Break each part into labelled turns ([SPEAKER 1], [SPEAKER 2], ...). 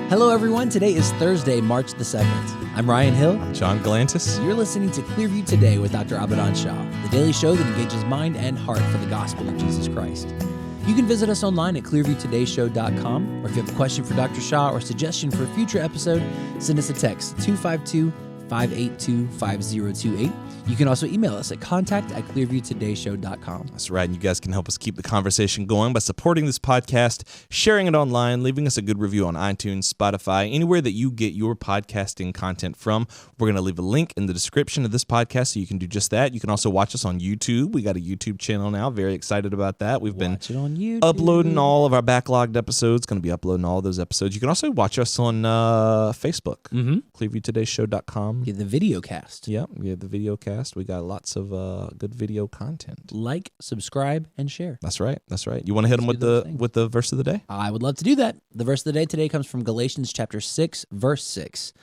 [SPEAKER 1] Hello, everyone. Today is Thursday, March the 2nd. I'm Ryan Hill.
[SPEAKER 2] I'm John Galantis.
[SPEAKER 1] You're listening to Clearview Today with Dr. Shah, the daily show that engages mind and heart for the gospel of Jesus Christ. You can visit us online at clearviewtodayshow.com, or if you have a question for Dr. Shah or suggestion for a future episode, send us a text, 252-582-5028. You can also email us at contact@clearviewtodayshow.com.
[SPEAKER 2] That's right, and you guys can help us keep the conversation going by supporting this podcast, sharing it online, leaving us a good review on iTunes, Spotify, anywhere that you get your podcasting content from. We're going to leave a link in the description of this podcast so you can do just that. You can also watch us on YouTube. We got a YouTube channel now. Very excited about that. We've been uploading all of our backlogged episodes. Going to be uploading all those episodes. You can also watch us on Facebook, clearviewtodayshow.com.
[SPEAKER 1] Get the video cast.
[SPEAKER 2] Yeah, we have the video cast. We got lots of good video content.
[SPEAKER 1] Like, subscribe, and share.
[SPEAKER 2] That's right. That's right. You want to hit them with the verse of the day?
[SPEAKER 1] I would love to do that. The verse of the day today comes from Galatians chapter 6, verse 6.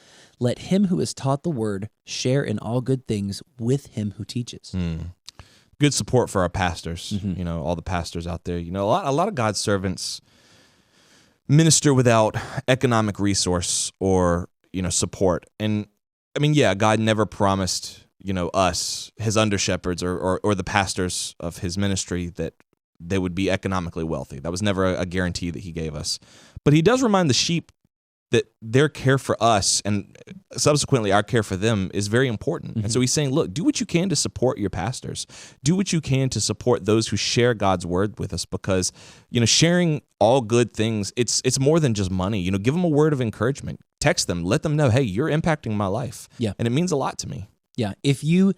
[SPEAKER 1] Let him who is taught the word share in all good things with him who teaches.
[SPEAKER 2] Good support for our pastors. You know, all the pastors out there. You know, a lot of God's servants minister without economic resource or, support. And I mean, yeah, God never promised, us, his under-shepherds or the pastors of his ministry, that they would be economically wealthy. That was never a guarantee that he gave us. But he does remind the sheep that their care for us and subsequently our care for them is very important. And so he's saying, look, do what you can to support your pastors. Do what you can to support those who share God's word with us, because, sharing all good things, it's more than just money. Give them a word of encouragement. Text them, let them know, hey, you're impacting my life. Yeah. And it means a lot to me.
[SPEAKER 1] Yeah, if you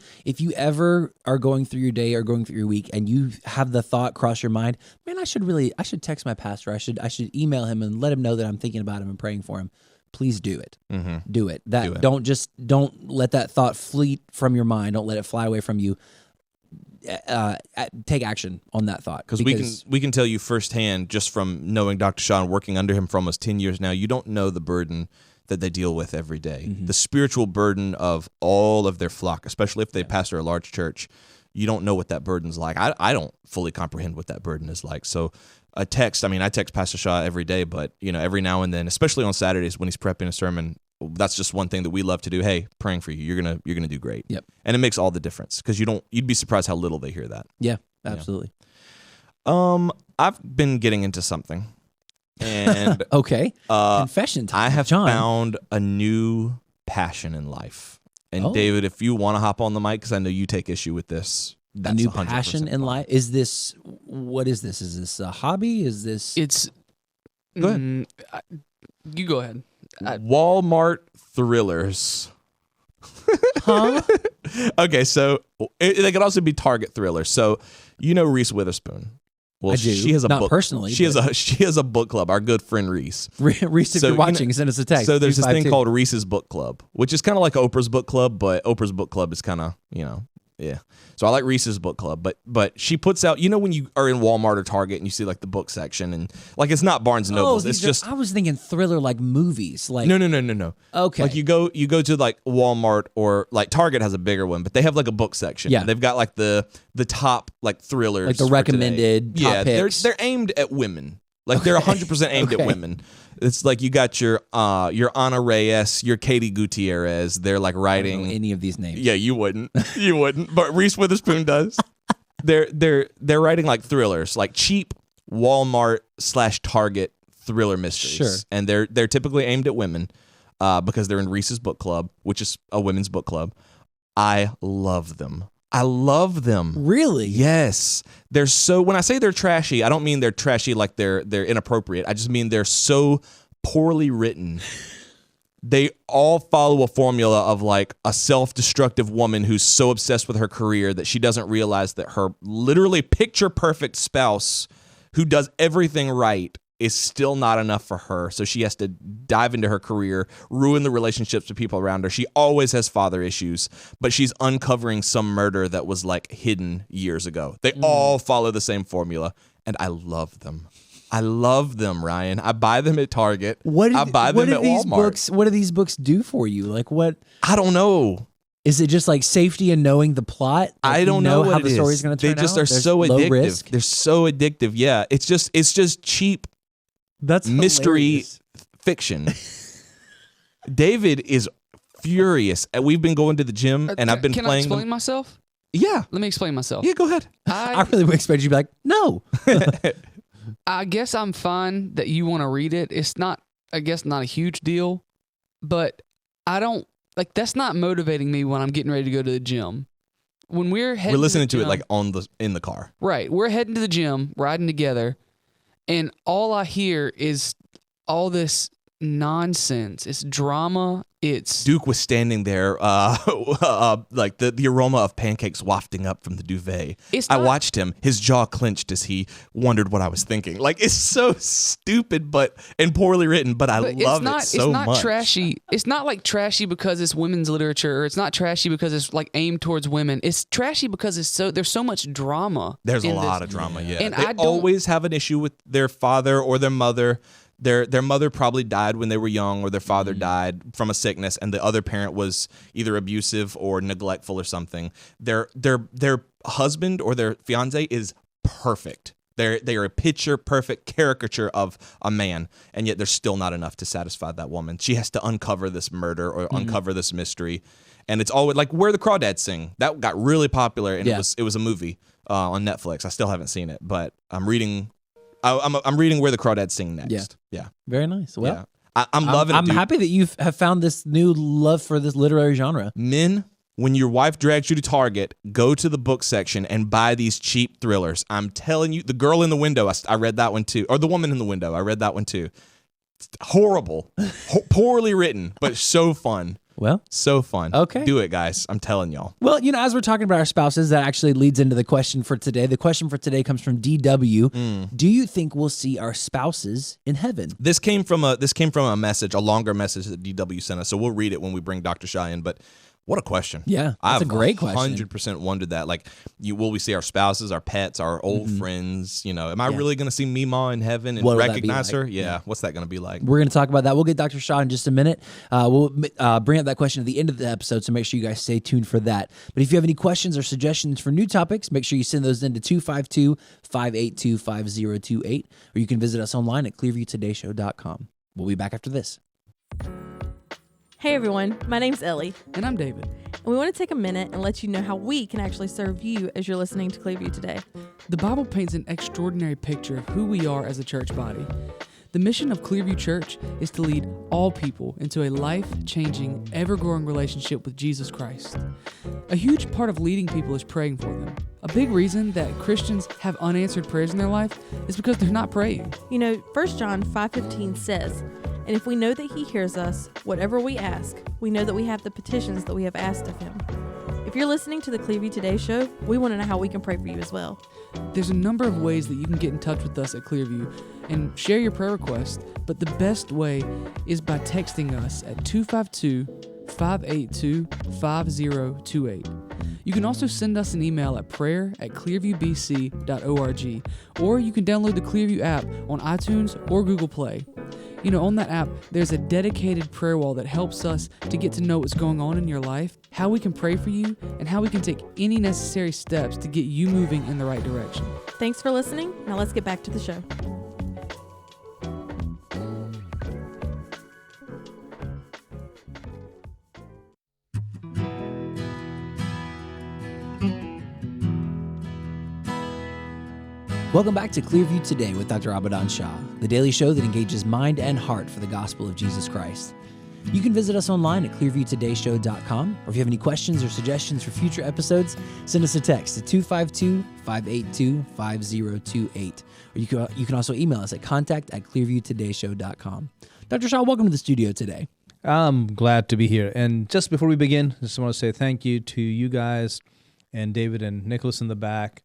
[SPEAKER 1] ever are going through your day or going through your week and you have the thought cross your mind, man, I should text my pastor. I should email him and let him know that I'm thinking about him and praying for him. Please do it. Do it. Don't let that thought flee from your mind. Don't let it fly away from you. Take action on that thought,
[SPEAKER 2] because we can tell you firsthand, just from knowing Dr. Shah and working under him for almost 10 years now. You don't know the burden that they deal with every day, the spiritual burden of all of their flock, especially if they pastor a large church. You don't know what that burden's like. I don't fully comprehend what that burden is like. So I text Pastor Shah every day, but every now and then, especially on Saturdays when he's prepping a sermon, that's just one thing that we love to do. Hey, praying for you. You're gonna do great. Yep. And it makes all the difference, because you'd be surprised how little they hear that.
[SPEAKER 1] Yeah, absolutely.
[SPEAKER 2] I've been getting into something. And
[SPEAKER 1] okay, confession time.
[SPEAKER 2] I have found a new passion in life. And David, if you want to hop on the mic, because I know you take issue with this. That's
[SPEAKER 1] a new passion in life. What is this? Is this a hobby? Is this?
[SPEAKER 3] Go ahead. You go ahead.
[SPEAKER 2] Walmart thrillers.
[SPEAKER 1] Huh?
[SPEAKER 2] Okay, so they could also be Target thrillers. So Reese Witherspoon. Well,
[SPEAKER 1] I do.
[SPEAKER 2] She has a
[SPEAKER 1] Not
[SPEAKER 2] book.
[SPEAKER 1] Personally.
[SPEAKER 2] She has a book club. Our good friend Reese.
[SPEAKER 1] Reese, if you're watching, send us a text.
[SPEAKER 2] So there's this thing called Reese's Book Club, which is kind of like Oprah's Book Club, but Oprah's Book Club is kind of yeah. So I like Reese's Book Club, but she puts out, when you are in Walmart or Target and you see like the book section, and like it's not Barnes and Nobles, it's just.
[SPEAKER 1] I was thinking thriller like movies, like
[SPEAKER 2] no.
[SPEAKER 1] Okay,
[SPEAKER 2] like you go to like Walmart or like Target has a bigger one, but they have like a book section. Yeah, they've got like the top like thrillers,
[SPEAKER 1] like the recommended top picks.
[SPEAKER 2] They're aimed at women. Like they're 100% aimed at women. It's like you got your Ana Reyes, your Katie Gutierrez. They're like writing.
[SPEAKER 1] I don't know any of these names.
[SPEAKER 2] Yeah, you wouldn't. But Reese Witherspoon does. They're writing like thrillers, like cheap Walmart/Target thriller mysteries. Sure. And they're typically aimed at women, because they're in Reese's Book Club, which is a women's book club. I love them.
[SPEAKER 1] Really?
[SPEAKER 2] Yes. They're so, when I say they're trashy, I don't mean they're trashy like they're inappropriate. I just mean they're so poorly written. They all follow a formula of like a self-destructive woman who's so obsessed with her career that she doesn't realize that her literally picture perfect spouse who does everything right is still not enough for her. So she has to dive into her career, ruin the relationships with people around her. She always has father issues, but she's uncovering some murder that was like hidden years ago. They all follow the same formula, and I love them. Ryan. I buy them at Target. I buy them at Walmart.
[SPEAKER 1] What do these books do for you? Like what?
[SPEAKER 2] I don't know.
[SPEAKER 1] Is it just like safety and knowing the plot? Like
[SPEAKER 2] I don't know
[SPEAKER 1] how the story's going to turn out?
[SPEAKER 2] They just are so addictive. They're so addictive. Yeah, it's just cheap.
[SPEAKER 1] That's
[SPEAKER 2] mystery
[SPEAKER 1] hilarious.
[SPEAKER 2] fiction. David is furious. We've been going to the gym, and I've been
[SPEAKER 3] Can
[SPEAKER 2] playing.
[SPEAKER 3] I explain myself?
[SPEAKER 2] Yeah.
[SPEAKER 3] Let me explain myself.
[SPEAKER 2] Yeah, go ahead.
[SPEAKER 1] I really would expect you to be like, no.
[SPEAKER 3] I guess I'm fine that you want to read it. It's not, I guess, not a huge deal, but I don't, like, that's not motivating me when I'm getting ready to go to the gym. When we're heading
[SPEAKER 2] listening
[SPEAKER 3] to
[SPEAKER 2] to
[SPEAKER 3] the
[SPEAKER 2] it
[SPEAKER 3] gym,
[SPEAKER 2] like in the car.
[SPEAKER 3] right, we're heading to the gym, riding together, and all I hear is all this nonsense. It's drama. It's
[SPEAKER 2] Duke was standing there, like the aroma of pancakes wafting up from the duvet. I watched him; his jaw clenched as he wondered what I was thinking. Like, it's so stupid, and poorly written, but I love it so much.
[SPEAKER 3] It's not trashy. It's not like trashy because it's women's literature, or it's not trashy because it's like aimed towards women. It's trashy because there's so much drama.
[SPEAKER 2] There's a lot of drama, yeah.
[SPEAKER 3] And
[SPEAKER 2] they always have an issue with their father or their mother. Their mother probably died when they were young, or their father died from a sickness, and the other parent was either abusive or neglectful or something. Their husband or their fiance is perfect. They are a picture perfect caricature of a man, and yet there's still not enough to satisfy that woman. She has to uncover this murder or uncover this mystery, and it's always like Where the Crawdads Sing. That got really popular, and it was a movie on Netflix. I still haven't seen it, but I'm reading. I'm reading Where the Crawdads Sing next. Yeah.
[SPEAKER 1] Very nice. Well,
[SPEAKER 2] I'm loving it.
[SPEAKER 1] I'm happy that you have found this new love for this literary genre.
[SPEAKER 2] Men, when your wife drags you to Target, go to the book section and buy these cheap thrillers. I'm telling you, The Girl in the Window, I read that one too. Or The Woman in the Window, I read that one too. It's horrible. Poorly written, but so fun.
[SPEAKER 1] Well,
[SPEAKER 2] so fun.
[SPEAKER 1] Okay.
[SPEAKER 2] Do it, guys. I'm telling y'all.
[SPEAKER 1] Well, as we're talking about our spouses, that actually leads into the question for today. The question for today comes from DW. Do you think we'll see our spouses in heaven?
[SPEAKER 2] This came from a message, a longer message that DW sent us. So we'll read it when we bring Dr. Shah in. But what a question.
[SPEAKER 1] Yeah, that's a great question.
[SPEAKER 2] 100% wondered that. Like, will we see our spouses, our pets, our old friends? Am I really going to see Mima in heaven and recognize her? Yeah. What's that going to be like?
[SPEAKER 1] We're going to talk about that. We'll get Dr. Shah in just a minute. We'll bring up that question at the end of the episode, so make sure you guys stay tuned for that. But if you have any questions or suggestions for new topics, make sure you send those in to 252-582-5028, or you can visit us online at clearviewtodayshow.com. We'll be back after this.
[SPEAKER 4] Hey everyone, my name's Ellie.
[SPEAKER 3] And I'm David.
[SPEAKER 4] And we want to take a minute and let you know how we can actually serve you as you're listening to Clearview today.
[SPEAKER 3] The Bible paints an extraordinary picture of who we are as a church body. The mission of Clearview Church is to lead all people into a life-changing, ever-growing relationship with Jesus Christ. A huge part of leading people is praying for them. A big reason that Christians have unanswered prayers in their life is because they're not praying.
[SPEAKER 4] 1 John 5:15 says, "And if we know that he hears us, whatever we ask, we know that we have the petitions that we have asked of him." If you're listening to the Clearview Today show, we want to know how we can pray for you as well.
[SPEAKER 3] There's a number of ways that you can get in touch with us at Clearview and share your prayer request, but the best way is by texting us at 252-582-5028. You can also send us an email at prayer@clearviewbc.org, or you can download the Clearview app on iTunes or Google Play. On that app, there's a dedicated prayer wall that helps us to get to know what's going on in your life, how we can pray for you, and how we can take any necessary steps to get you moving in the right direction.
[SPEAKER 4] Thanks for listening. Now let's get back to the show.
[SPEAKER 1] Welcome back to Clearview Today with Dr. Abadan Shah, the daily show that engages mind and heart for the gospel of Jesus Christ. You can visit us online at clearviewtodayshow.com, or if you have any questions or suggestions for future episodes, send us a text at 252-582-5028. Or you can also email us at contact@clearviewtodayshow.com. Dr. Shah, welcome to the studio today.
[SPEAKER 5] I'm glad to be here. And just before we begin, I just want to say thank you to you guys and David and Nicholas in the back.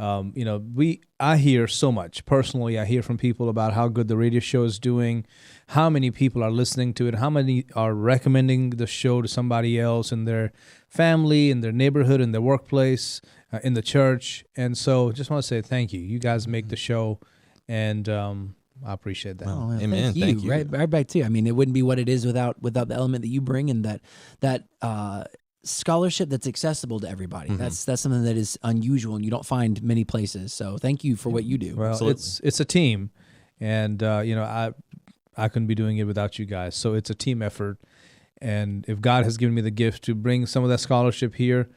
[SPEAKER 5] I hear so much. Personally, I hear from people about how good the radio show is doing, how many people are listening to it, how many are recommending the show to somebody else in their family, in their neighborhood, in their workplace, in the church. And so just want to say thank you. You guys make the show, and I appreciate that.
[SPEAKER 1] Oh,
[SPEAKER 2] amen. Thank you.
[SPEAKER 1] Right back to you. I mean, it wouldn't be what it is without the element that you bring, and that scholarship that's accessible to everybody. Mm-hmm. That's something that is unusual and you don't find many places. So thank you for what you do.
[SPEAKER 5] Well, it's a team, and I couldn't be doing it without you guys. So it's a team effort. And if God has given me the gift to bring some of that scholarship here,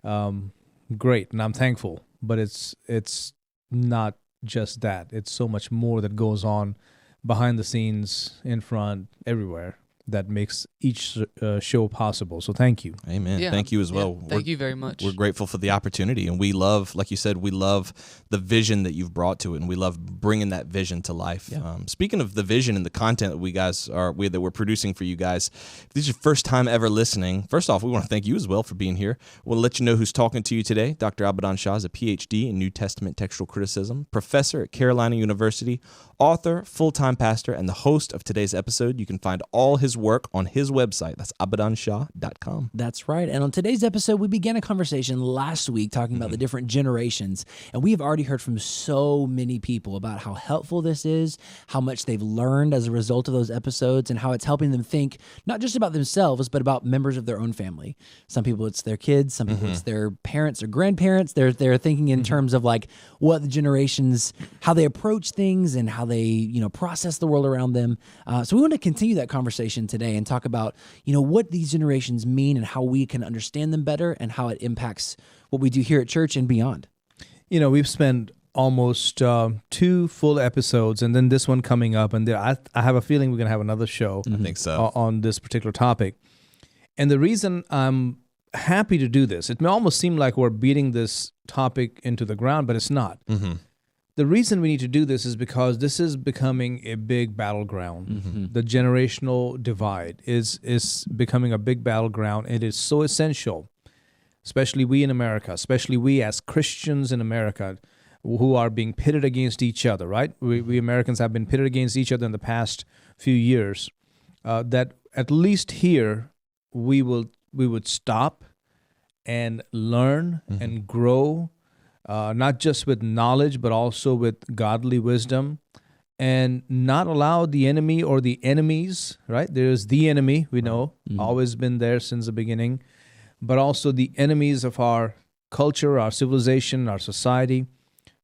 [SPEAKER 5] great, and I'm thankful. But it's not just that. It's so much more that goes on behind the scenes, in front, everywhere, that makes each show possible. So thank you.
[SPEAKER 2] Amen.
[SPEAKER 3] Yeah.
[SPEAKER 2] Thank you as well.
[SPEAKER 3] Yeah, thank you very much.
[SPEAKER 2] We're grateful for the opportunity, and we love, like you said, we love the vision that you've brought to it, and we love bringing that vision to life.
[SPEAKER 1] Yeah.
[SPEAKER 2] Speaking of the vision and the content that we're producing for you guys, if this is your first time ever listening, first off, we want to thank you as well for being here. We'll let you know who's talking to you today. Dr. Abadan Shah is a PhD in New Testament textual criticism, professor at Carolina University, author, full-time pastor, and the host of today's episode. You can find all his work on his website. That's abadanshah.com.
[SPEAKER 1] That's right. And on today's episode, we began a conversation last week talking about the different generations. And we have already heard from so many people about how helpful this is, how much they've learned as a result of those episodes, and how it's helping them think not just about themselves, but about members of their own family. Some people, it's their kids. Some people, it's their parents or grandparents. They're thinking in terms of like what the generations, how they approach things and how they, process the world around them. So we want to continue that conversation today and talk about, what these generations mean and how we can understand them better and how it impacts what we do here at church and beyond.
[SPEAKER 5] We've spent almost 2 full episodes, and then this one coming up, and I have a feeling we're going to have another show
[SPEAKER 2] I think so.
[SPEAKER 5] on this particular topic. And the reason I'm happy to do this, it may almost seem like we're beating this topic into the ground, but it's not.
[SPEAKER 2] Mm-hmm.
[SPEAKER 5] The reason we need to do this is because this is becoming a big battleground.
[SPEAKER 1] Mm-hmm.
[SPEAKER 5] The generational divide is becoming a big battleground. It is so essential, especially we in America, especially we as Christians in America, who are being pitted against each other, right? We Americans have been pitted against each other in the past few years, that at least here we would stop and learn and grow, not just with knowledge, but also with godly wisdom, and not allow the enemy or the enemies, right? There's the enemy, we know, always been there since the beginning, but also the enemies of our culture, our civilization, our society,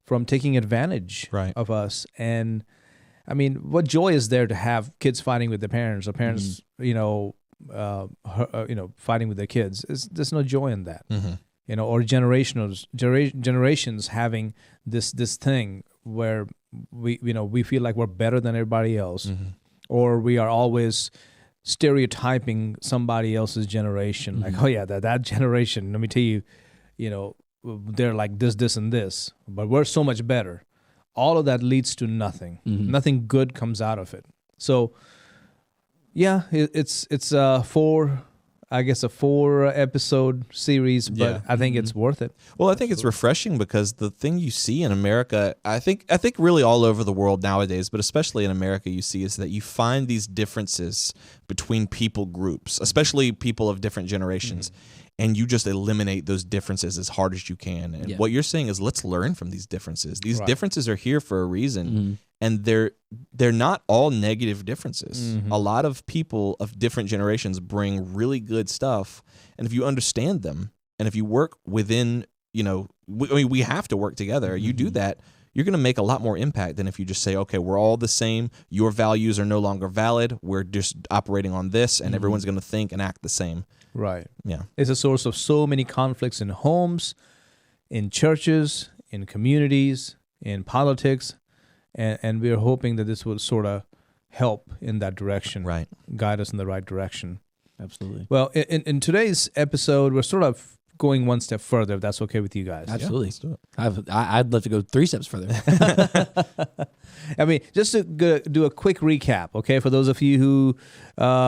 [SPEAKER 5] from taking advantage of us. And I mean, what joy is there to have kids fighting with their parents, or parents, fighting with their kids? There's no joy in that. Or generations having this thing where we feel like we're better than everybody else, or we are always stereotyping somebody else's generation, like, oh yeah, that generation. Let me tell you, they're like this, and this, but we're so much better. All of that leads to nothing. Nothing good comes out of it. So, yeah, it's a 4 episode series, but I think it's worth it.
[SPEAKER 2] Well, I think it's refreshing because the thing you see in America, I think really all over the world nowadays, but especially in America, you see is that you find these differences between people groups, especially people of different generations. And you just eliminate those differences as hard as you can. And what you're saying is, let's learn from these differences. These differences are here for a reason, and they're not all negative differences. A lot of people of different generations bring really good stuff, and if you understand them, and if you work within, we have to work together. You do that, you're going to make a lot more impact than if you just say, okay, we're all the same. Your values are no longer valid. We're just operating on this, and everyone's going to think and act the same.
[SPEAKER 5] Right.
[SPEAKER 2] Yeah.
[SPEAKER 5] It's a source of so many conflicts in homes, in churches, in communities, in politics, and we're hoping that this will sort of help in that direction,
[SPEAKER 2] right?
[SPEAKER 5] Guide us in the right direction.
[SPEAKER 1] Absolutely.
[SPEAKER 5] Well, in today's episode, we're sort of going one step further, if that's okay with you guys.
[SPEAKER 1] Absolutely.
[SPEAKER 2] Yeah, let's do it.
[SPEAKER 1] I'd love to go 3 steps further.
[SPEAKER 5] I mean, just to do a quick recap, okay, for those of you who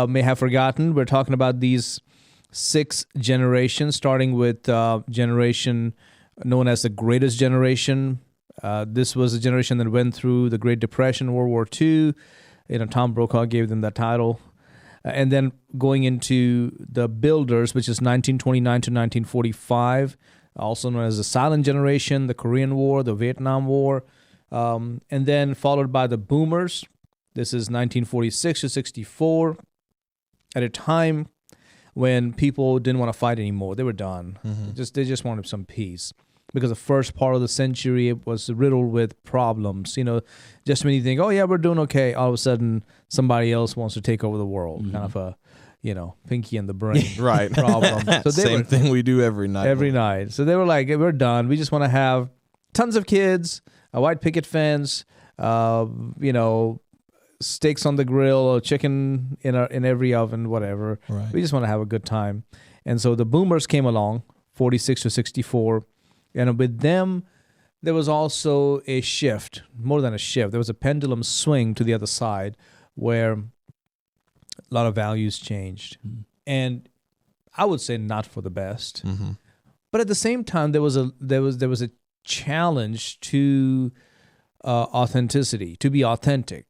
[SPEAKER 5] may have forgotten, we're talking about these 6 generations, starting with generation known as the greatest generation. This was a generation that went through the Great Depression, World War II. Tom Brokaw gave them that title. And then going into the builders, which is 1929 to 1945, also known as the Silent Generation, the Korean War, the Vietnam War, and then followed by the boomers. This is 1946 to 64, at a time when people didn't want to fight anymore. They were done. They just wanted some peace. because the first part of the century it was riddled with problems. Just when you think, oh yeah, we're doing okay, all of a sudden somebody else wants to take over the world. Kind of a, Pinky and the Brain
[SPEAKER 2] Right.
[SPEAKER 5] problem. So
[SPEAKER 2] Same thing we do every night.
[SPEAKER 5] every night. So they were like, we're done. We just want to have tons of kids, a white picket fence, steaks on the grill or chicken in every oven, whatever.
[SPEAKER 2] Right.
[SPEAKER 5] We just want to have a good time. And so the boomers came along, 46 to 64. And with them, there was also a shift, more than a shift. There was a pendulum swing to the other side where a lot of values changed. And I would say not for the best. But at the same time, there was a challenge to authenticity, to be authentic.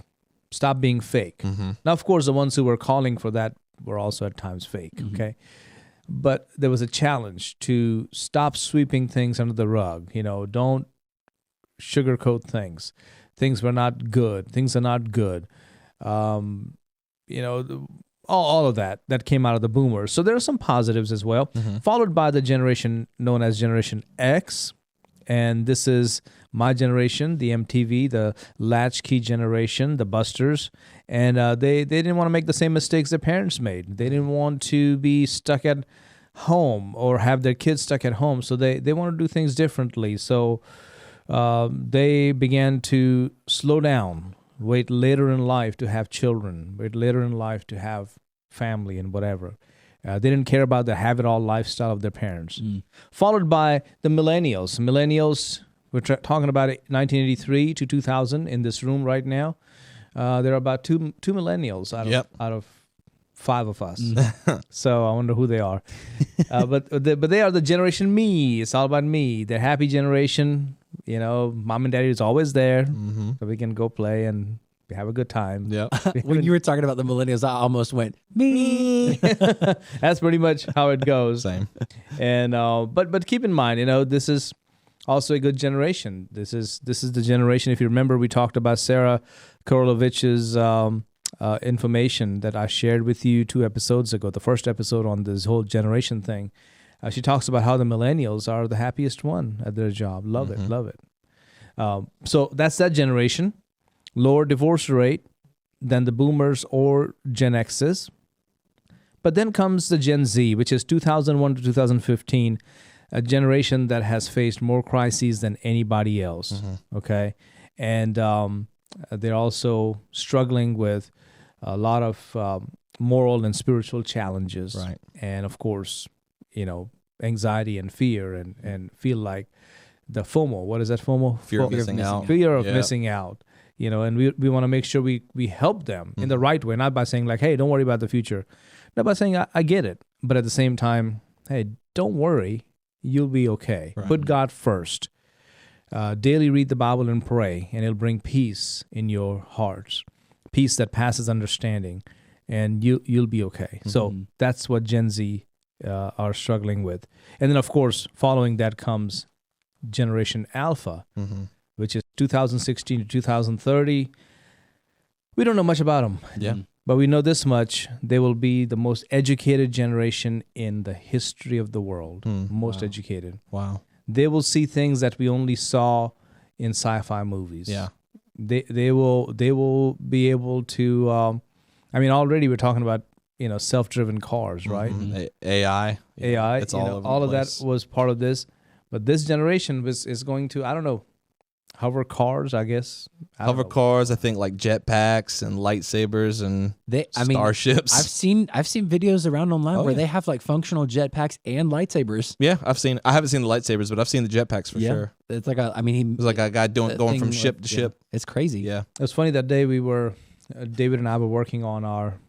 [SPEAKER 5] Stop being fake. Now, of course, the ones who were calling for that were also at times fake, okay? But there was a challenge to stop sweeping things under the rug. Don't sugarcoat things. Things were not good. Things are not good. All of that came out of the boomers. So there are some positives as well, followed by the generation known as Generation X. And this is my generation, the MTV, the latchkey generation, the busters. And they didn't want to make the same mistakes their parents made. They didn't want to be stuck at home or have their kids stuck at home. So they want to do things differently. So they began to slow down, wait later in life to have children, wait later in life to have family and whatever. They didn't care about the have-it-all lifestyle of their parents. Followed by the millennials. Millennials, we're talking about 1983 to 2000 in this room right now. There are about two millennials out of 5 of us. So I wonder who they are. But they are the generation me. It's all about me. The happy generation. Mom and daddy is always there, so we can go play and have a good time.
[SPEAKER 2] Yeah.
[SPEAKER 1] When you were talking about the millennials, I almost went, me.
[SPEAKER 5] That's pretty much how it goes.
[SPEAKER 2] Same.
[SPEAKER 5] And but keep in mind, this is also a good generation. This is the generation. If you remember, we talked about Sarah Korolevich's information that I shared with you 2 episodes ago. The first episode on this whole generation thing. She talks about how the millennials are the happiest one at their job. Love it. So that's that generation. Lower divorce rate than the boomers or Gen X's. But then comes the Gen Z, which is 2001 to 2015, a generation that has faced more crises than anybody else, okay? And they're also struggling with a lot of moral and spiritual challenges.
[SPEAKER 2] Right.
[SPEAKER 5] And, of course, anxiety and fear and feel like the FOMO. What is that FOMO?
[SPEAKER 2] Fear of missing out.
[SPEAKER 5] Fear of missing out. And we want to make sure we help them in the right way, not by saying like, hey, don't worry about the future. Not by saying, I get it. But at the same time, hey, don't worry. You'll be okay.
[SPEAKER 2] Right.
[SPEAKER 5] Put God first. Daily read the Bible and pray, and it'll bring peace in your hearts, peace that passes understanding, and you'll be okay. So that's what Gen Z are struggling with. And then, of course, following that comes Generation Alpha, which is 2016 to 2030. We don't know much about them.
[SPEAKER 2] Yeah.
[SPEAKER 5] But we know this much. They will be the most educated generation in the history of the world. Most educated.
[SPEAKER 2] Wow.
[SPEAKER 5] They will see things that we only saw in sci-fi movies.
[SPEAKER 2] Yeah.
[SPEAKER 5] They will be able to, already we're talking about, self-driven cars, right?
[SPEAKER 2] AI.
[SPEAKER 5] AI.
[SPEAKER 2] It's all over
[SPEAKER 5] all
[SPEAKER 2] the
[SPEAKER 5] of that
[SPEAKER 2] place.
[SPEAKER 5] was part of this. But this generation is going to, I don't know, hover cars, I guess.
[SPEAKER 2] Hover cars, I think like jetpacks and lightsabers and starships.
[SPEAKER 1] I've seen videos around online where
[SPEAKER 2] yeah.
[SPEAKER 1] they have like functional jetpacks and lightsabers.
[SPEAKER 2] Yeah, I haven't seen the lightsabers, but I've seen the jetpacks for sure.
[SPEAKER 1] It's like
[SPEAKER 2] It was like a guy going from ship to ship.
[SPEAKER 1] It's crazy.
[SPEAKER 2] Yeah.
[SPEAKER 5] It was funny that day David and I were working on our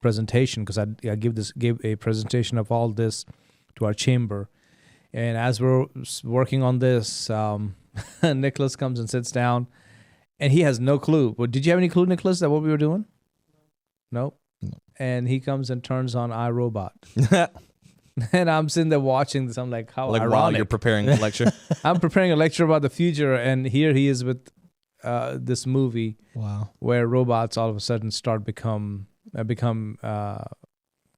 [SPEAKER 5] presentation because I gave a presentation of all this to our chamber. And as we're working on this, Nicholas comes and sits down, and he has no clue. Well, did you have any clue, Nicholas, that what we were doing? Nope. No. And he comes and turns on iRobot. And I'm sitting there watching this. I'm like, how ironic.
[SPEAKER 2] While you're preparing a lecture.
[SPEAKER 5] I'm preparing a lecture about the future, and here he is with this movie.
[SPEAKER 2] Wow.
[SPEAKER 5] Where robots all of a sudden become they become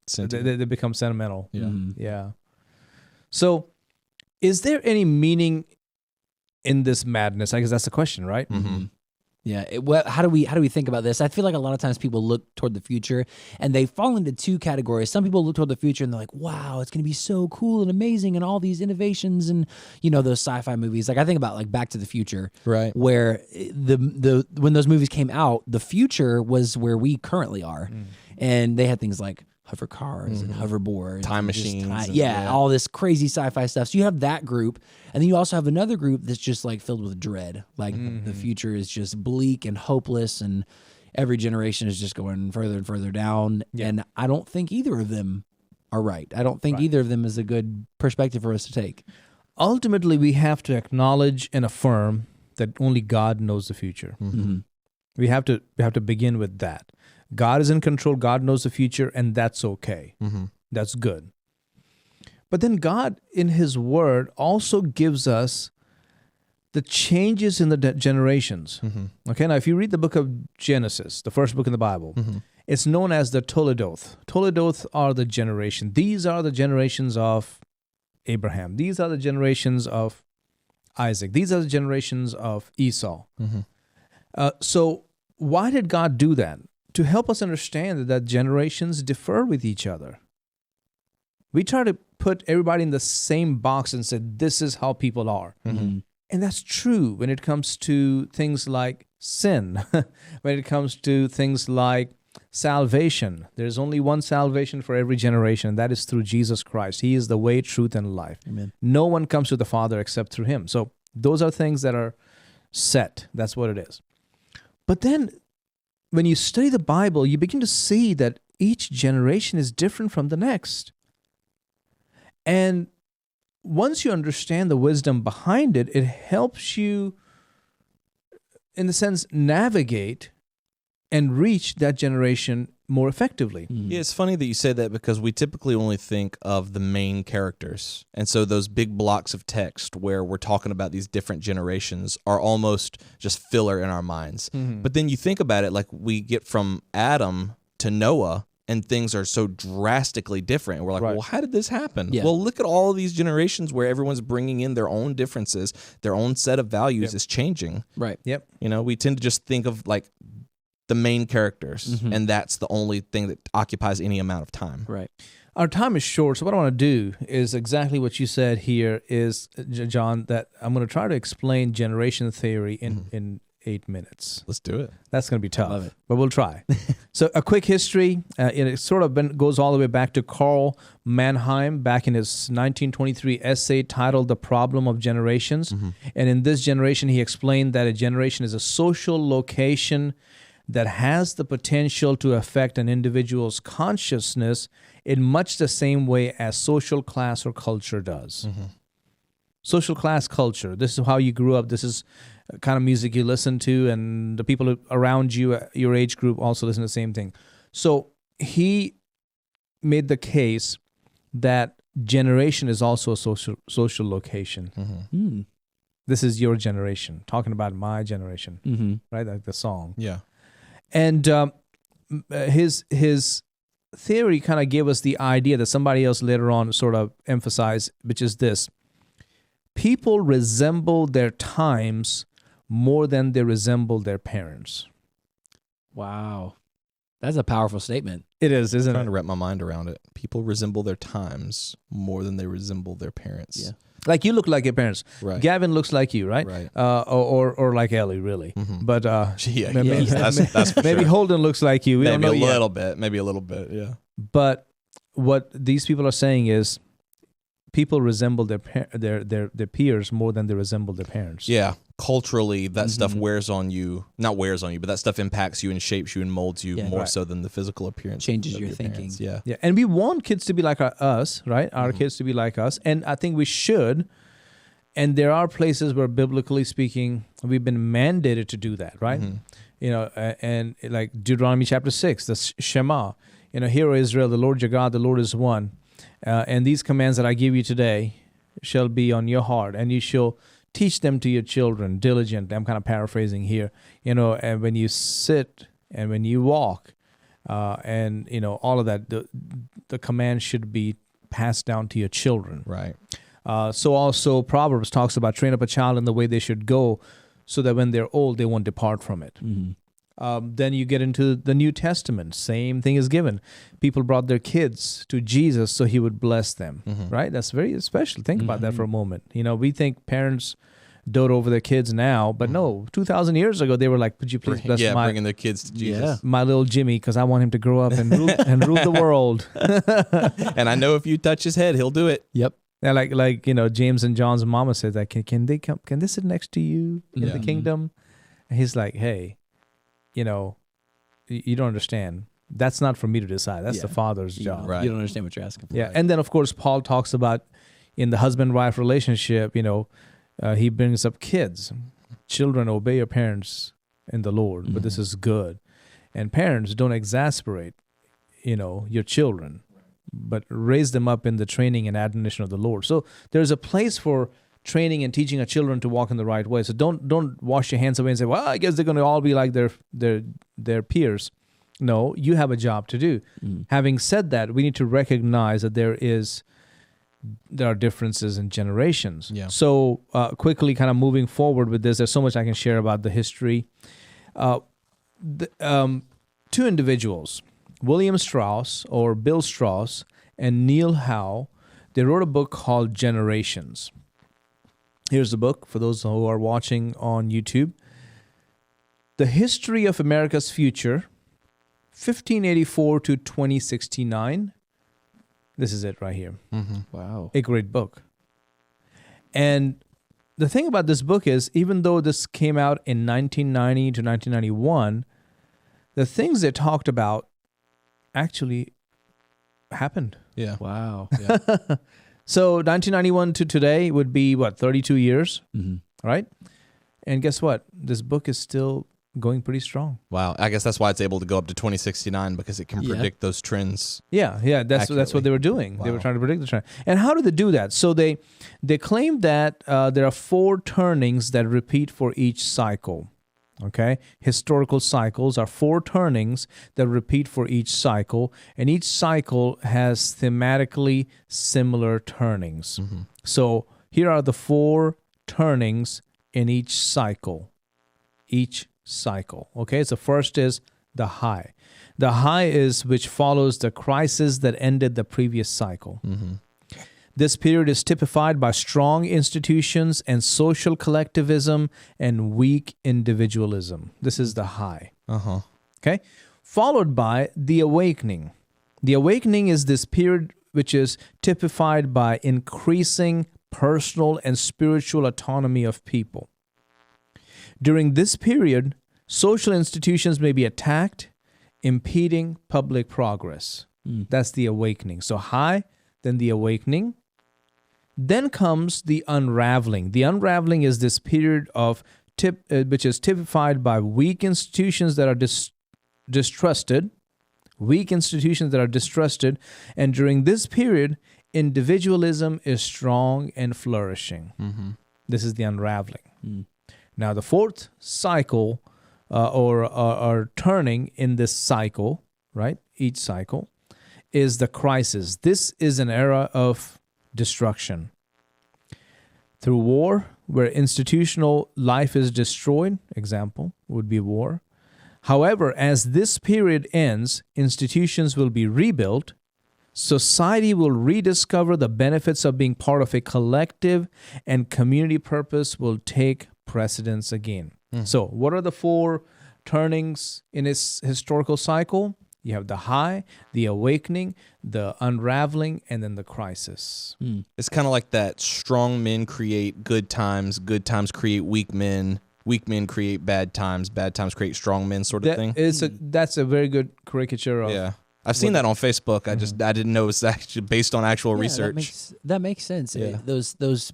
[SPEAKER 5] sentimental.
[SPEAKER 2] Yeah.
[SPEAKER 5] Yeah. So, is there any meaning in this madness? I guess that's the question, right?
[SPEAKER 1] Yeah. How do we think about this? I feel like a lot of times people look toward the future and they fall into two categories. Some people look toward the future and they're like, wow, it's going to be so cool and amazing and all these innovations and, those sci-fi movies. Like I think about like Back to the Future,
[SPEAKER 2] Right.
[SPEAKER 1] where when those movies came out, the future was where we currently are. And they had things like hover cars and hoverboards,
[SPEAKER 2] Time
[SPEAKER 1] and just
[SPEAKER 2] machines.
[SPEAKER 1] all this crazy sci-fi stuff. So you have that group, and then you also have another group that's just like filled with dread. Like the future is just bleak and hopeless, and every generation is just going further and further down.
[SPEAKER 5] Yeah.
[SPEAKER 1] And I don't think either of them are right. I don't think either of them is a good perspective for us to take.
[SPEAKER 5] Ultimately, we have to acknowledge and affirm that only God knows the future. We have to begin with that. God is in control. God knows the future, and that's okay. That's good. But then God, in His Word, also gives us the changes in the generations. Okay, now if you read the book of Genesis, the first book in the Bible, it's known as the Toledoth. Toledoth are the generation. These are the generations of Abraham. These are the generations of Isaac. These are the generations of Esau. So why did God do that? To help us understand that generations differ with each other. We try to put everybody in the same box and say, this is how people are. And that's true when it comes to things like sin, when it comes to things like salvation. There's only one salvation for every generation, and that is through Jesus Christ. He is the way, truth, and life.
[SPEAKER 1] Amen.
[SPEAKER 5] No one comes to the Father except through Him. So those are things that are set. That's what it is. But then when you study the Bible, you begin to see that each generation is different from the next. And once you understand the wisdom behind it, it helps you, in the sense, navigate and reach that generation more effectively.
[SPEAKER 2] Yeah, it's funny that you say that because we typically only think of the main characters. And so those big blocks of text where we're talking about these different generations are almost just filler in our minds. But then you think about it, like we get from Adam to Noah and things are so drastically different. And we're like, well, how did this happen?
[SPEAKER 1] Yeah.
[SPEAKER 2] Well, look at all of these generations where everyone's bringing in their own differences, their own set of values is changing.
[SPEAKER 1] Right.
[SPEAKER 5] Yep.
[SPEAKER 2] We tend to just think of like the main characters, and that's the only thing that occupies any amount of time.
[SPEAKER 1] Right.
[SPEAKER 5] Our time is short, so what I want to do is exactly what you said here is, John, that I'm going to try to explain generation theory in 8 minutes.
[SPEAKER 2] Let's do it.
[SPEAKER 5] That's going to be tough,
[SPEAKER 1] Love it.
[SPEAKER 5] but we'll try. So a quick history, it sort of goes all the way back to Karl Mannheim back in his 1923 essay titled The Problem of Generations. And in this generation, he explained that a generation is a social location that has the potential to affect an individual's consciousness in much the same way as social class or culture does. Social class culture, this is how you grew up, this is the kind of music you listen to, and the people around you, your age group, also listen to the same thing. So he made the case that generation is also a social location. This is your generation, talking about my generation, right? Like the song.
[SPEAKER 2] Yeah.
[SPEAKER 5] And his theory kind of gave us the idea that somebody else later on sort of emphasized, which is this: people resemble their times more than they resemble their parents.
[SPEAKER 1] Wow. That's a powerful statement.
[SPEAKER 5] It is, isn't
[SPEAKER 2] Trying
[SPEAKER 5] it?
[SPEAKER 2] to wrap my mind around it. People resemble their times more than they resemble their parents.
[SPEAKER 1] Yeah.
[SPEAKER 5] Like you look like your parents.
[SPEAKER 2] Right.
[SPEAKER 5] Gavin looks like you, right?
[SPEAKER 2] Right.
[SPEAKER 5] Or like Ellie, really. But
[SPEAKER 2] Yeah,
[SPEAKER 5] maybe,
[SPEAKER 2] that's for
[SPEAKER 5] maybe
[SPEAKER 2] sure.
[SPEAKER 5] Holden looks like you. We don't
[SPEAKER 2] Maybe
[SPEAKER 5] know
[SPEAKER 2] a
[SPEAKER 5] yet.
[SPEAKER 2] little bit. Maybe a little bit. Yeah.
[SPEAKER 5] But what these people are saying is, people resemble their peers more than they resemble their parents.
[SPEAKER 2] Yeah. Culturally, that stuff wears on you. Not wears on you, but that stuff impacts you and shapes you and molds you more so than the physical appearance.
[SPEAKER 1] Changes
[SPEAKER 2] of
[SPEAKER 1] your thinking.
[SPEAKER 2] parents. Yeah.
[SPEAKER 5] Yeah, and we want kids to be like us, right? Our kids to be like us, and I think we should. And there are places where, biblically speaking, we've been mandated to do that, right? And like Deuteronomy chapter 6, the Shema. Hear, O Israel, the Lord your God, the Lord is one. And these commands that I give you today shall be on your heart, and you shall teach them to your children diligently. I'm kind of paraphrasing here. And when you sit and when you walk, and all of that, the command should be passed down to your children.
[SPEAKER 2] Right.
[SPEAKER 5] So also Proverbs talks about train up a child in the way they should go, so that when they're old, they won't depart from it. Then you get into the New Testament. Same thing is given. People brought their kids to Jesus so he would bless them, right? That's very special. Think about that for a moment. We think parents dote over their kids now, but no, 2,000 years ago, they were like, "Would you please bless
[SPEAKER 2] bringing their kids to Jesus.
[SPEAKER 5] My little Jimmy, because I want him to grow up and rule the world."
[SPEAKER 2] And I know if you touch his head, he'll do it.
[SPEAKER 1] Yep.
[SPEAKER 5] Yeah, like James and John's mama said that, can they come? Can they sit next to you in the kingdom? And he's like, "Hey, you don't understand. That's not for me to decide. That's the Father's job."
[SPEAKER 2] Right.
[SPEAKER 1] You don't understand what you're asking for.
[SPEAKER 5] Yeah, and then of course Paul talks about in the husband-wife relationship. He brings up kids. Children, obey your parents in the Lord, but this is good. And parents, don't exasperate, your children, but raise them up in the training and admonition of the Lord. So there's a place for training and teaching our children to walk in the right way. So don't wash your hands away and say, "Well, I guess they're going to all be like their peers." No, you have a job to do. Having said that, we need to recognize that there are differences in generations.
[SPEAKER 2] Yeah.
[SPEAKER 5] So quickly kind of moving forward with this, there's so much I can share about the history. Two individuals, William Strauss or Bill Strauss and Neil Howe, they wrote a book called Generations. Here's the book for those who are watching on YouTube. The History of America's Future, 1584 to 2069. This is it right here.
[SPEAKER 1] Wow.
[SPEAKER 5] A great book. And the thing about this book is, even though this came out in 1990 to 1991, the things they talked about actually happened.
[SPEAKER 2] Yeah.
[SPEAKER 1] Wow.
[SPEAKER 2] Yeah.
[SPEAKER 5] So 1991 to today would be, 32 years,
[SPEAKER 1] Mm-hmm.
[SPEAKER 5] right? And guess what? This book is still going pretty strong.
[SPEAKER 2] Wow. I guess that's why it's able to go up to 2069, because it can predict those trends.
[SPEAKER 5] Yeah, that's what they were doing.
[SPEAKER 2] Wow.
[SPEAKER 5] They were trying to predict the trend. And how do they do that? So they claim that there are 4 turnings that repeat for each cycle. Okay? Historical cycles are 4 turnings that repeat for each cycle, and each cycle has thematically similar turnings. So here are the 4 turnings in each cycle. Okay, so first is the high. The high is which follows the crisis that ended the previous cycle. This period is typified by strong institutions and social collectivism and weak individualism. This is the high. Okay, followed by the awakening. The awakening is this period which is typified by increasing personal and spiritual autonomy of people. During this period, social institutions may be attacked, impeding public progress. That's the awakening. So high, then the awakening. Then comes the unraveling. The unraveling is this period of which is typified by weak institutions that are distrusted. Weak institutions that are distrusted. And during this period, individualism is strong and flourishing. This is the unraveling. Now, the 4th cycle or turning in this cycle, right? Each cycle is the crisis. This is an era of destruction. Through war, where institutional life is destroyed, example would be war. However, as this period ends, institutions will be rebuilt. Society will rediscover the benefits of being part of a collective, and community purpose will take precedence again. So what are the 4 turnings in its historical cycle? You have the high, the awakening, the unraveling, and then the crisis.
[SPEAKER 2] It's kind of like that: strong men create good times create weak men create bad times create strong men, sort of thing.
[SPEAKER 5] That's a very good caricature of.
[SPEAKER 2] Yeah. I've seen that on Facebook. I didn't know it's actually based on actual research.
[SPEAKER 1] That makes sense.
[SPEAKER 2] Yeah.
[SPEAKER 1] Those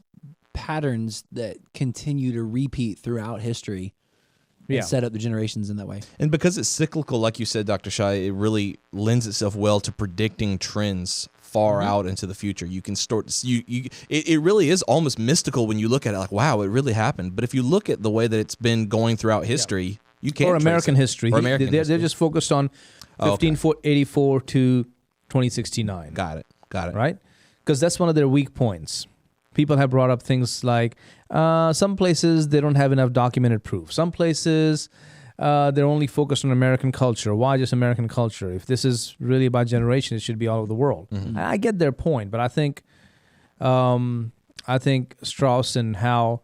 [SPEAKER 1] patterns that continue to repeat throughout history and set up the generations in that way.
[SPEAKER 2] And because it's cyclical, like you said, Dr. Shah, it really lends itself well to predicting trends far out into the future. You can start to see, it really is almost mystical when you look at it, like, wow, it really happened. But if you look at the way that it's been going throughout history, you can't.
[SPEAKER 5] Or American history.
[SPEAKER 2] They're
[SPEAKER 5] They're just focused on 1584 to 2069.
[SPEAKER 2] Got it.
[SPEAKER 5] Right? Because that's one of their weak points. People have brought up things like some places they don't have enough documented proof. Some places they're only focused on American culture. Why just American culture? If this is really about generation, it should be all over the world. I get their point, but I think Strauss and Howe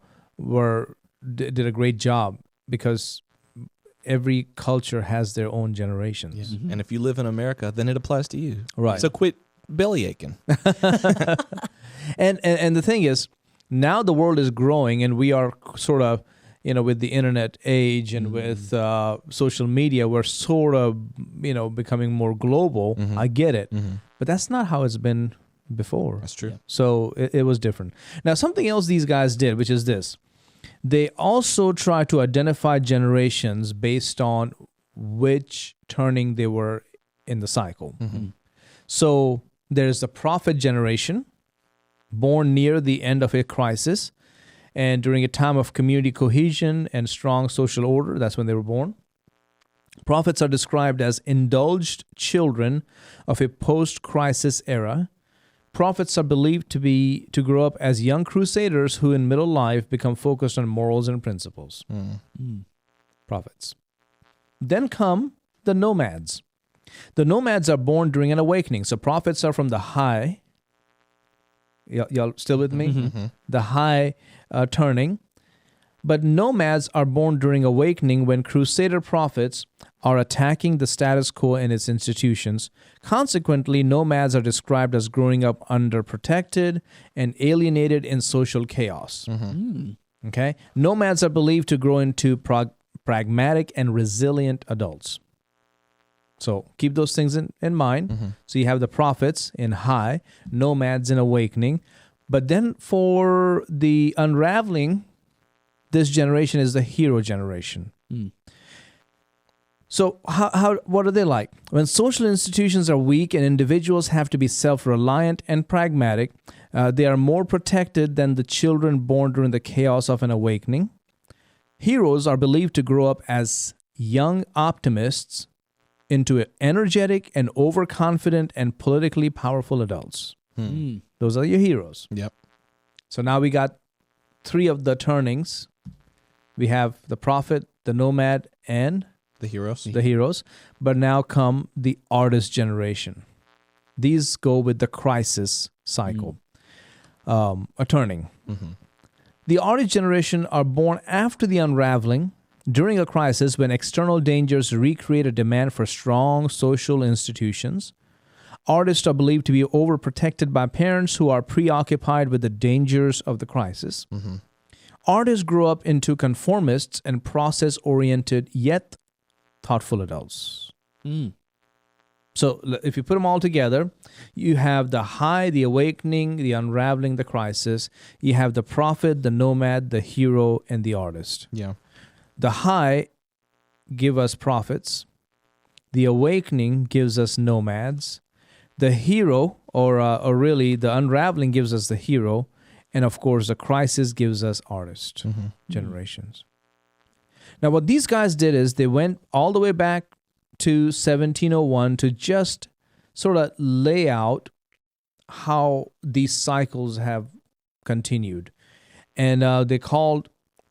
[SPEAKER 5] did a great job because every culture has their own generations.
[SPEAKER 2] Yeah. And if you live in America, then it applies to you.
[SPEAKER 5] Right.
[SPEAKER 2] So quit belly aching.
[SPEAKER 5] And the thing is, now the world is growing, and we are sort of, with the internet age and with social media, we're sort of, becoming more global. I get it. But that's not how it's been before.
[SPEAKER 2] That's true.
[SPEAKER 5] So it was different. Now, something else these guys did, which is this. They also try to identify generations based on which turning they were in the cycle. So there's the prophet generation, born near the end of a crisis and during a time of community cohesion and strong social order. That's when they were born. Prophets are described as indulged children of a post-crisis era. Prophets are believed to grow up as young crusaders who in middle life become focused on morals and principles. Prophets. Then come the nomads. The nomads are born during an awakening. So prophets are from the high. Y'all still with me? The high turning. But nomads are born during awakening when crusader prophets are attacking the status quo and its institutions. Consequently, nomads are described as growing up underprotected and alienated in social chaos. Okay? Nomads are believed to grow into pragmatic and resilient adults. So keep those things in mind. So you have the prophets in high, nomads in awakening. But then for the unraveling, this generation is the hero generation. So what are they like? When social institutions are weak and individuals have to be self-reliant and pragmatic, they are more protected than the children born during the chaos of an awakening. Heroes are believed to grow up as young optimists into energetic and overconfident and politically powerful adults. Those are your heroes.
[SPEAKER 2] Yep.
[SPEAKER 5] So now we got 3 of the turnings. We have the prophet, the nomad, and
[SPEAKER 2] the heroes.
[SPEAKER 5] The heroes. But now come the artist generation. These go with the crisis cycle. A turning. The artist generation are born after the unraveling, during a crisis when external dangers recreate a demand for strong social institutions. Artists are believed to be overprotected by parents who are preoccupied with the dangers of the crisis. Artists grow up into conformists and process-oriented yet thoughtful adults. So if you put them all together, you have the high, the awakening, the unraveling, the crisis. You have the prophet, the nomad, the hero, and the artist.
[SPEAKER 2] Yeah.
[SPEAKER 5] The high give us prophets. The awakening gives us nomads. The hero, or really the unraveling, gives us the hero. And of course, the crisis gives us artist generations. Now, what these guys did is they went all the way back to 1701 to just sort of lay out how these cycles have continued. And they called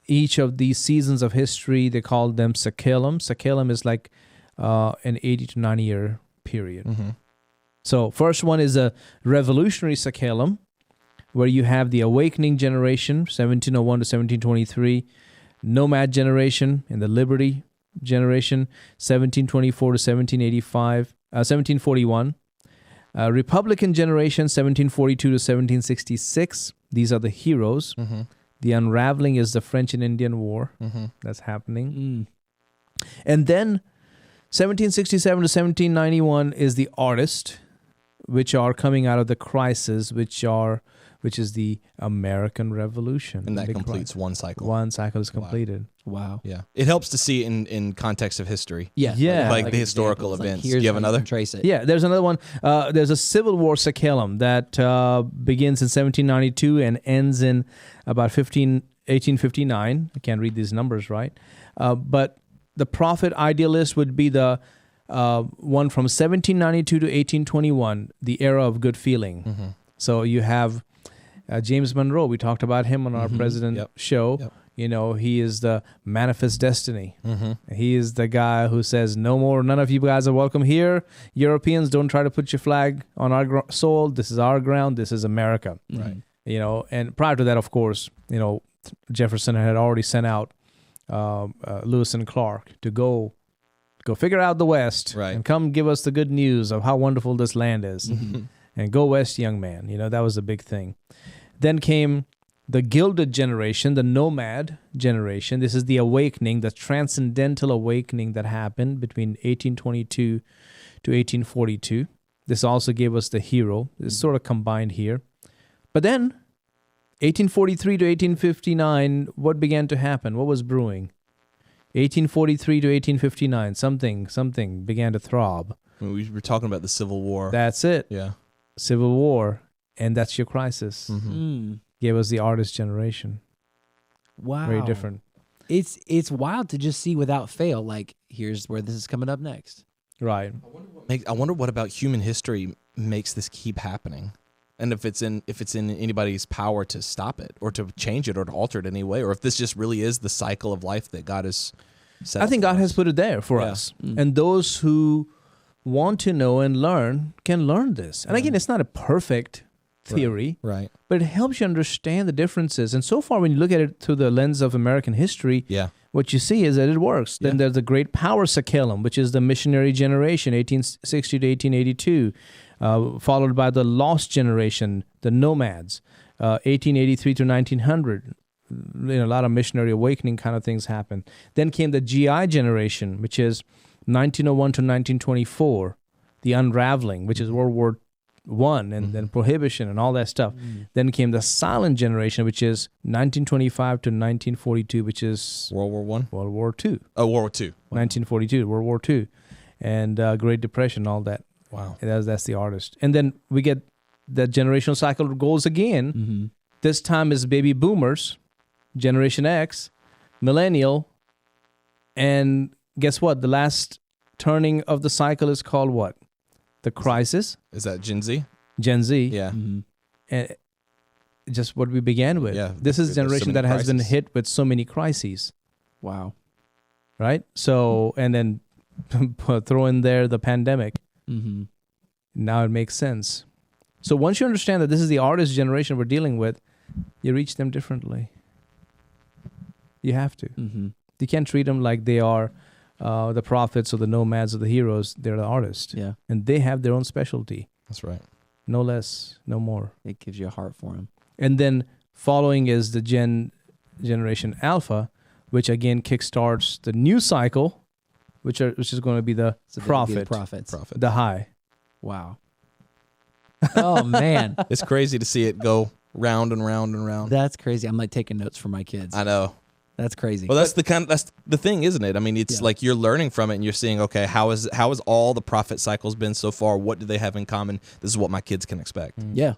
[SPEAKER 5] each of these seasons of history, they called them Sakellum. Sakellum is like an 80 to 90 year period. So first one is a revolutionary Sakellum, where you have the awakening generation, 1701 to 1723, nomad generation and the liberty generation, 1724 to 1741, Republican generation, 1742 to 1766. These are the heroes. The unraveling is the French and Indian War that's happening. And then 1767 to 1791 is the artist, which are coming out of the crisis, which is the American Revolution.
[SPEAKER 2] And that completes one cycle.
[SPEAKER 5] One cycle is completed.
[SPEAKER 1] Wow.
[SPEAKER 2] Yeah. It helps to see in context of history.
[SPEAKER 5] Yeah.
[SPEAKER 2] Like the historical events. Do
[SPEAKER 1] Here's
[SPEAKER 2] you have
[SPEAKER 1] how
[SPEAKER 2] another?
[SPEAKER 1] can trace it.
[SPEAKER 5] Yeah, there's another one. There's a Civil War Sakellum that begins in 1792 and ends in about 1859. I can't read these numbers right. But the prophet idealist would be the one from 1792 to 1821, the era of good feeling. So you have James Monroe, we talked about him on our president show.
[SPEAKER 2] Yep.
[SPEAKER 5] You know, he is the manifest destiny.
[SPEAKER 2] Mm-hmm.
[SPEAKER 5] He is the guy who says, no more, none of you guys are welcome here. Europeans, don't try to put your flag on our soil. This is our ground. This is America.
[SPEAKER 2] Right.
[SPEAKER 5] You know, and prior to that, of course, you know, Jefferson had already sent out Lewis and Clark to go figure out the West and come give us the good news of how wonderful this land is. And go West, young man. You know, that was a big thing. Then came the Gilded Generation, the Nomad Generation. This is the awakening, the transcendental awakening that happened between 1822 to 1842. This also gave us the hero. It's sort of combined here. But then, 1843 to 1859, what began to happen? What was brewing? 1843 to 1859, something began to throb.
[SPEAKER 2] We were talking about the Civil War.
[SPEAKER 5] That's it.
[SPEAKER 2] Yeah.
[SPEAKER 5] Civil War, and that's your crisis. Gave us the artist generation.
[SPEAKER 1] Wow.
[SPEAKER 5] Very different.
[SPEAKER 1] It's wild to just see without fail, like, here's where this is coming up next.
[SPEAKER 5] Right.
[SPEAKER 2] I wonder what about human history makes this keep happening, and if it's in anybody's power to stop it or to change it or to alter it in any way, or if this just really is the cycle of life that God has set.
[SPEAKER 5] I think
[SPEAKER 2] for
[SPEAKER 5] God
[SPEAKER 2] us.
[SPEAKER 5] has put it there for us, and those who want to know and learn can learn this. And again, it's not a perfect theory,
[SPEAKER 2] Right.
[SPEAKER 5] but it helps you understand the differences. And so far, when you look at it through the lens of American history, what you see is that it works. Then there's the Great Power Sakellum, which is the missionary generation, 1860 to 1882, followed by the Lost Generation, the Nomads, 1883 to 1900. You know, a lot of missionary awakening kind of things happen. Then came the GI generation, which is 1901 to 1924, the unraveling, which is World War I, and then prohibition and all that stuff. Then came the silent generation, which is 1925 to 1942, which is
[SPEAKER 2] World War I?
[SPEAKER 5] World War II.
[SPEAKER 2] Oh, World War II.
[SPEAKER 5] 1942, World War II, and Great Depression, all that.
[SPEAKER 2] Wow.
[SPEAKER 5] That's the artist. And then we get the generational cycle goes again. This time is baby boomers, Generation X, millennial, and guess what? The last turning of the cycle is called what? The crisis.
[SPEAKER 2] Is that Gen Z?
[SPEAKER 5] Gen Z.
[SPEAKER 2] Yeah.
[SPEAKER 5] And just what we began with.
[SPEAKER 2] Yeah.
[SPEAKER 5] This is a
[SPEAKER 2] There's so
[SPEAKER 5] generation
[SPEAKER 2] many
[SPEAKER 5] that has been
[SPEAKER 2] crises.
[SPEAKER 5] hit with so many crises.
[SPEAKER 1] Wow.
[SPEAKER 5] Right? So, and then throw in there the pandemic. Now it makes sense. So once you understand that this is the artist generation we're dealing with, you reach them differently. You have to. You can't treat them like they are the prophets or the nomads or the heroes. They're the artists.
[SPEAKER 1] Yeah.
[SPEAKER 5] And they have their own specialty.
[SPEAKER 2] That's right.
[SPEAKER 5] No less, no more.
[SPEAKER 1] It gives you a heart for them.
[SPEAKER 5] And then following is the Generation Alpha, which again kickstarts the new cycle, which is going to be the
[SPEAKER 1] So that would be the
[SPEAKER 5] prophets,
[SPEAKER 2] Prophet.
[SPEAKER 5] the high.
[SPEAKER 1] Wow. Oh, man.
[SPEAKER 2] It's crazy to see it go round and round and round.
[SPEAKER 1] That's crazy. I'm like taking notes for my kids.
[SPEAKER 2] I know.
[SPEAKER 1] That's crazy.
[SPEAKER 2] Well, that's the thing, isn't it? I mean, it's like you're learning from it and you're seeing, okay, how has all the prophet cycles been so far? What do they have in common? This is what my kids can expect.
[SPEAKER 1] Yeah.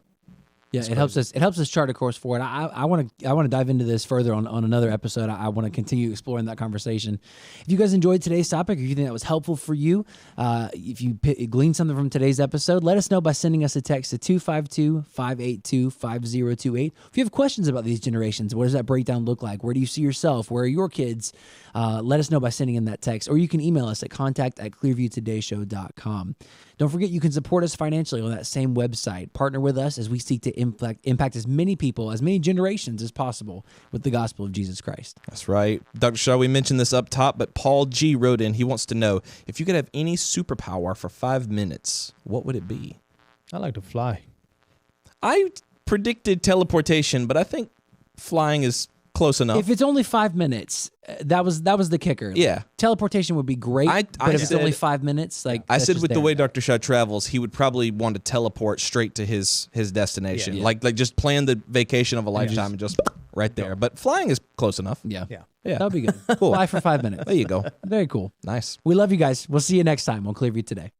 [SPEAKER 1] Yeah, it helps us chart a course forward. I want to dive into this further on another episode. I want to continue exploring that conversation. If you guys enjoyed today's topic, or you think that was helpful for you, if you gleaned something from today's episode, let us know by sending us a text to 252-582-5028. If you have questions about these generations, what does that breakdown look like? Where do you see yourself? Where are your kids? Let us know by sending in that text, or you can email us at contact@clearviewtodayshow.com. Don't forget, you can support us financially on that same website. Partner with us as we seek to impact as many people, as many generations as possible with the gospel of Jesus Christ.
[SPEAKER 2] That's right. Dr. Shah, we mentioned this up top, but Paul G. wrote in, he wants to know, if you could have any superpower for 5 minutes, what would it be?
[SPEAKER 5] I like to fly.
[SPEAKER 2] I predicted teleportation, but I think flying is close enough.
[SPEAKER 1] If it's only 5 minutes, that was the kicker.
[SPEAKER 2] Yeah.
[SPEAKER 1] Teleportation would be great, but if it's only 5 minutes, like
[SPEAKER 2] I
[SPEAKER 1] that's
[SPEAKER 2] said
[SPEAKER 1] just
[SPEAKER 2] with the
[SPEAKER 1] there.
[SPEAKER 2] way Dr. Shah travels, he would probably want to teleport straight to his destination.
[SPEAKER 1] Yeah.
[SPEAKER 2] Like just plan the vacation of a lifetime and just right there. But flying is close enough.
[SPEAKER 1] Yeah.
[SPEAKER 5] Yeah.
[SPEAKER 2] Yeah.
[SPEAKER 1] That would be good.
[SPEAKER 2] Cool.
[SPEAKER 1] Fly for 5 minutes.
[SPEAKER 2] There you go.
[SPEAKER 1] Very cool.
[SPEAKER 2] Nice.
[SPEAKER 1] We love you guys. We'll see you next time on Clearview Today.